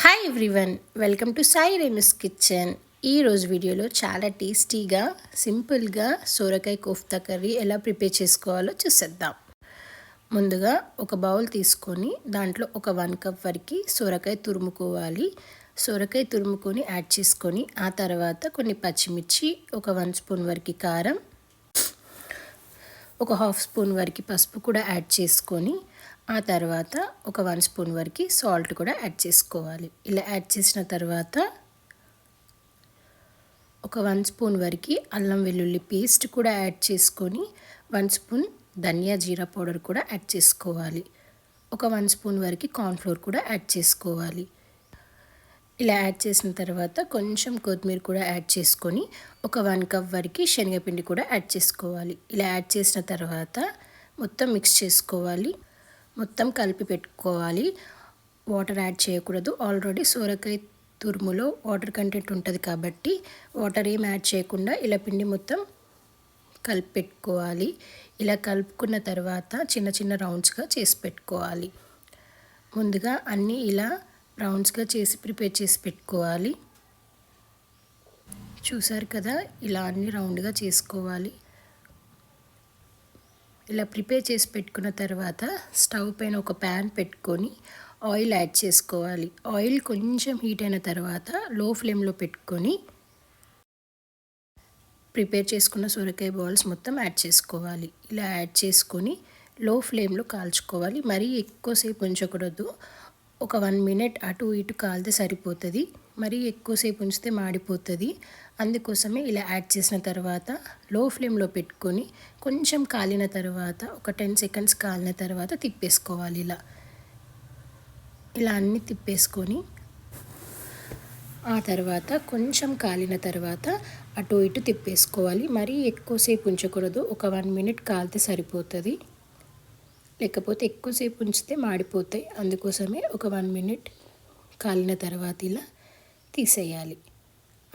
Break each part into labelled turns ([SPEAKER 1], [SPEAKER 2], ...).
[SPEAKER 1] Hi everyone, welcome to Sai Renu's kitchen. ఈరోజు వీడియోలో చాలా టేస్టీగా సింపుల్గా సోరకాయ కోఫ్తా కర్రీ ఎలా ప్రిపేర్ చేసుకోవాలో చూసేద్దాం. ముందుగా ఒక బౌల్ తీసుకొని దాంట్లో ఒక 1 కప్ వరకు సోరకాయ తురుముకోవాలి. సోరకాయ తురుముకొని యాడ్ చేసుకొని ఆ తర్వాత కొన్ని పచ్చిమిర్చి, ఒక 1 స్పూన్ వరకు కారం, ఒక 1/2 స్పూన్ వరకు పసుపు కూడా యాడ్ చేసుకొని ఆ తర్వాత ఒక 1 స్పూన్ వరకు సాల్ట్ కూడా యాడ్ చేసుకోవాలి. ఇలా యాడ్ చేసిన తర్వాత ఒక 1 స్పూన్ వరకు అల్లం వెల్లుల్లి పేస్ట్ కూడా యాడ్ చేసుకొని 1 స్పూన్ ధనియా జీరా పౌడర్ కూడా యాడ్ చేసుకోవాలి. ఒక 1 స్పూన్ వరకు కార్న్ఫ్లోర్ కూడా యాడ్ చేసుకోవాలి. ఇలా యాడ్ చేసిన తర్వాత కొంచెం కొత్తిమీర కూడా యాడ్ చేసుకొని ఒక 1 కప్ వరకు శనగపిండి కూడా యాడ్ చేసుకోవాలి. ఇలా యాడ్ చేసిన తర్వాత మొత్తం మిక్స్ చేసుకోవాలి. మొత్తం కలిపి పెట్టుకోవాలి. వాటర్ యాడ్ చేయకూడదు. ఆల్రెడీ సోరకాయ తురుములో వాటర్ కంటెంట్ ఉంటుంది కాబట్టి వాటర్ ఏం యాడ్ చేయకుండా ఇలా పిండి మొత్తం కలిపి పెట్టుకోవాలి. ఇలా కలుపుకున్న తర్వాత చిన్న చిన్న రౌండ్స్గా చేసి పెట్టుకోవాలి. ముందుగా అన్నీ ఇలా రౌండ్స్గా చేసి ప్రిపేర్ చేసి పెట్టుకోవాలి. చూసారు కదా, ఇలా అన్ని రౌండ్గా చేసుకోవాలి. ఇలా ప్రిపేర్ చేసి పెట్టుకున్న తర్వాత స్టవ్ పైన ఒక ప్యాన్ పెట్టుకొని ఆయిల్ యాడ్ చేసుకోవాలి. ఆయిల్ కొంచెం హీట్ అయిన తర్వాత లో ఫ్లేమ్లో పెట్టుకొని ప్రిపేర్ చేసుకున్న సొరకాయ బాల్స్ మొత్తం యాడ్ చేసుకోవాలి. ఇలా యాడ్ చేసుకొని లో ఫ్లేమ్లో కాల్చుకోవాలి. మరీ ఎక్కువసేపు ఉంచకూడదు. ఒక 1 మినిట్ అటు ఇటు కాలితే సరిపోతుంది. మరీ ఎక్కువసేపు ఉంచితే మాడిపోతుంది. అందుకోసమే ఇలా యాడ్ చేసిన తర్వాత లో ఫ్లేమ్లో పెట్టుకొని కొంచెం కాలిన తర్వాత ఒక 10 సెకండ్స్ కాలిన తర్వాత తిప్పేసుకోవాలి. ఇలా అన్నీ తిప్పేసుకొని ఆ తర్వాత కొంచెం కాలిన తర్వాత అటు ఇటు తిప్పేసుకోవాలి. మరీ ఎక్కువసేపు ఉంచకూడదు. ఒక 1 మినిట్ కాలితే సరిపోతుంది. లేకపోతే ఎక్కువసేపు ఉంచితే మాడిపోతాయి. అందుకోసమే ఒక 1 మినిట్ కాలిన తర్వాత ఇలా తీసేయాలి.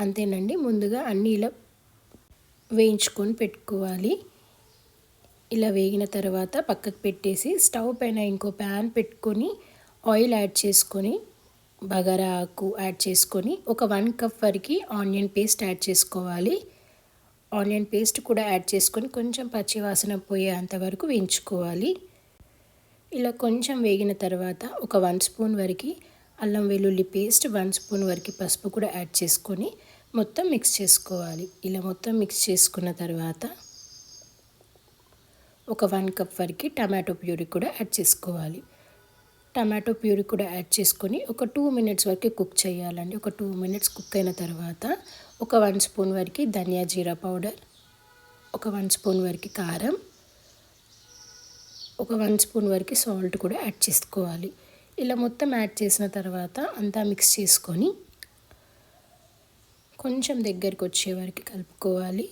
[SPEAKER 1] అంతేనండి. ముందుగా అన్నీ ఇలా వేయించుకొని పెట్టుకోవాలి. ఇలా వేగిన తర్వాత పక్కకు పెట్టేసి స్టవ్ పైన ఇంకో ప్యాన్ పెట్టుకొని ఆయిల్ యాడ్ చేసుకొని బగారా ఆకు యాడ్ చేసుకొని ఒక 1 కప్ వరకు ఆనియన్ పేస్ట్ యాడ్ చేసుకోవాలి. ఆనియన్ పేస్ట్ కూడా యాడ్ చేసుకొని కొంచెం పచ్చి వాసన పోయేంత వరకు వేయించుకోవాలి. ఇలా కొంచెం వేగిన తర్వాత ఒక 1 స్పూన్ వరకు అల్లం వెల్లుల్లి పేస్ట్, 1 స్పూన్ వరకు పసుపు కూడా యాడ్ చేసుకొని మొత్తం మిక్స్ చేసుకోవాలి. ఇలా మొత్తం మిక్స్ చేసుకున్న తర్వాత ఒక 1 కప్ వరకు టమాటో ప్యూరీ కూడా యాడ్ చేసుకోవాలి. టమాటో ప్యూరీ కూడా యాడ్ చేసుకొని ఒక 2 మినిట్స్ వరకు కుక్ చేయాలండి. ఒక 2 మినిట్స్ కుక్ అయిన తర్వాత ఒక 1 స్పూన్ వరకు ధనియా జీరా పౌడర్, ఒక 1 స్పూన్ వరకు కారం, ఒక 1 స్పూన్ వరకు సాల్ట్ కూడా యాడ్ చేసుకోవాలి. ఇలా మొత్తం యాడ్ చేసిన తర్వాత అంతా మిక్స్ చేసుకొని కొంచెం దగ్గరికి వచ్చే వరకు కలుపుకోవాలి.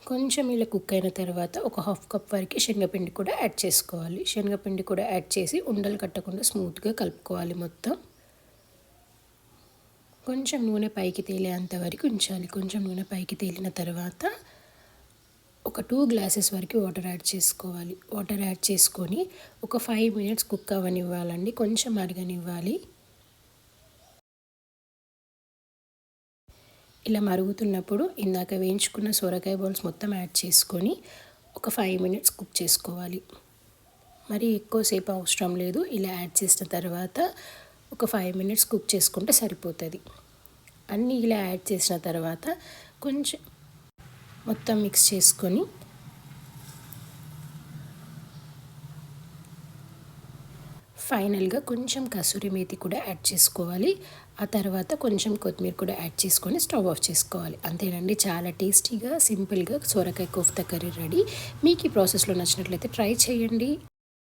[SPEAKER 1] కొంచెం ఇలా కుక్ అయిన తర్వాత ఒక 1/2 కప్ వరకు శనగపిండి కూడా యాడ్ చేసుకోవాలి. శనగపిండి కూడా యాడ్ చేసి ఉండలు కట్టకుండా స్మూత్గా కలుపుకోవాలి. మొత్తం కొంచెం నూనె పైకి తేలేంత వరకు ఉంచాలి. కొంచెం నూనె పైకి తేలిన తర్వాత ఒక 2 గ్లాసెస్ వరకు వాటర్ యాడ్ చేసుకోవాలి. వాటర్ యాడ్ చేసుకొని ఒక 5 మినిట్స్ కుక్ అవ్వనివ్వాలండి. కొంచెం మరగనివ్వాలి. ఇలా మరుగుతున్నప్పుడు ఇందాక వేయించుకున్న సొరకాయ బాల్స్ మొత్తం యాడ్ చేసుకొని ఒక 5 మినిట్స్ కుక్ చేసుకోవాలి. మరి ఎక్కువసేపు అవసరం లేదు. ఇలా యాడ్ చేసిన తర్వాత ఒక 5 మినిట్స్ కుక్ చేసుకుంటే సరిపోతుంది. అన్నీ ఇలా యాడ్ చేసిన తర్వాత కొంచెం మొత్తం మిక్స్ చేసుకొని ఫైనల్గా కొంచెం కసూరి మేతి కూడా యాడ్ చేసుకోవాలి. ఆ తర్వాత కొంచెం కొత్తిమీర కూడా యాడ్ చేసుకొని స్టవ్ ఆఫ్ చేసుకోవాలి. అంతేనండి. చాలా టేస్టీగా సింపుల్గా సొరకాయ కోఫ్తా కర్రీ రెడీ. మీకు ఈ ప్రాసెస్లో నచ్చినట్లయితే ట్రై చేయండి.